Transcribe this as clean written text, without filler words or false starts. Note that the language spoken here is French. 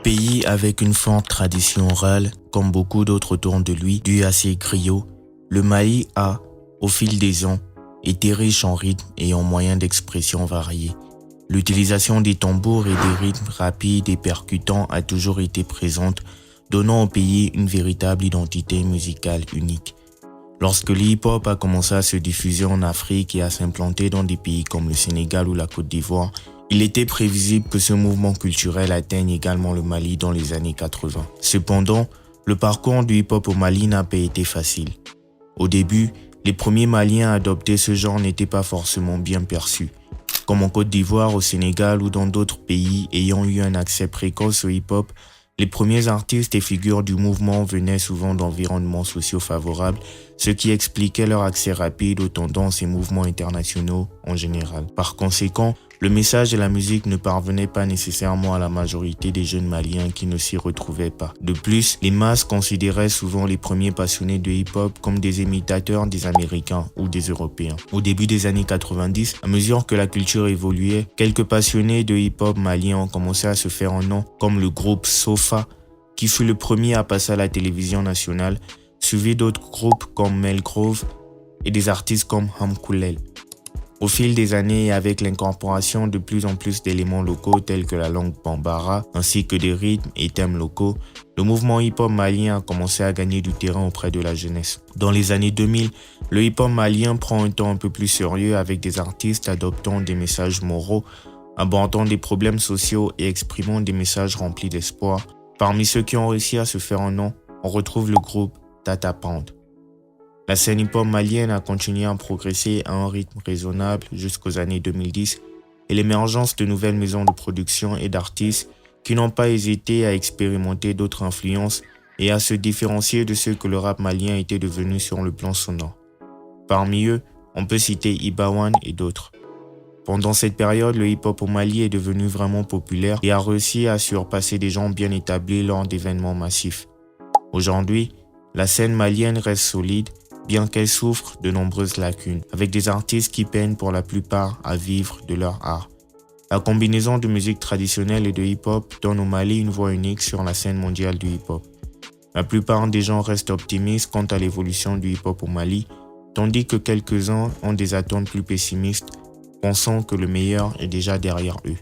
Pays avec une forte tradition orale, comme beaucoup d'autres autour de lui, dû à ses griots, le Mali a, au fil des ans, été riche en rythmes et en moyens d'expression variés. L'utilisation des tambours et des rythmes rapides et percutants a toujours été présente, donnant au pays une véritable identité musicale unique. Lorsque le hip-hop a commencé à se diffuser en Afrique et à s'implanter dans des pays comme le Sénégal ou la Côte d'Ivoire, il était prévisible que ce mouvement culturel atteigne également le Mali dans les années 80. Cependant, le parcours du hip-hop au Mali n'a pas été facile. Au début, les premiers Maliens à adopter ce genre n'étaient pas forcément bien perçus. Comme en Côte d'Ivoire, au Sénégal ou dans d'autres pays ayant eu un accès précoce au hip-hop, les premiers artistes et figures du mouvement venaient souvent d'environnements sociaux favorables, ce qui expliquait leur accès rapide aux tendances et mouvements internationaux en général. Par conséquent, le message et la musique ne parvenaient pas nécessairement à la majorité des jeunes Maliens qui ne s'y retrouvaient pas. De plus, les masses considéraient souvent les premiers passionnés de hip-hop comme des imitateurs des Américains ou des Européens. Au début des années 90, à mesure que la culture évoluait, quelques passionnés de hip-hop maliens ont commencé à se faire un nom, comme le groupe Sofa, qui fut le premier à passer à la télévision nationale, suivi d'autres groupes comme Melgrove et des artistes comme Hamkoulel. Au fil des années et avec l'incorporation de plus en plus d'éléments locaux tels que la langue bambara ainsi que des rythmes et thèmes locaux, le mouvement hip-hop malien a commencé à gagner du terrain auprès de la jeunesse. Dans les années 2000, le hip-hop malien prend un ton un peu plus sérieux avec des artistes adoptant des messages moraux, abordant des problèmes sociaux et exprimant des messages remplis d'espoir. Parmi ceux qui ont réussi à se faire un nom, on retrouve le groupe Tata Pound. La scène hip-hop malienne a continué à progresser à un rythme raisonnable jusqu'aux années 2010 et l'émergence de nouvelles maisons de production et d'artistes qui n'ont pas hésité à expérimenter d'autres influences et à se différencier de ceux que le rap malien était devenu sur le plan sonore. Parmi eux, on peut citer Ibawan et d'autres. Pendant cette période, le hip-hop au Mali est devenu vraiment populaire et a réussi à surpasser des gens bien établis lors d'événements massifs. Aujourd'hui, la scène malienne reste solide, bien qu'elle souffre de nombreuses lacunes, avec des artistes qui peinent pour la plupart à vivre de leur art. La combinaison de musique traditionnelle et de hip-hop donne au Mali une voix unique sur la scène mondiale du hip-hop. La plupart des gens restent optimistes quant à l'évolution du hip-hop au Mali, tandis que quelques-uns ont des attentes plus pessimistes, pensant que le meilleur est déjà derrière eux.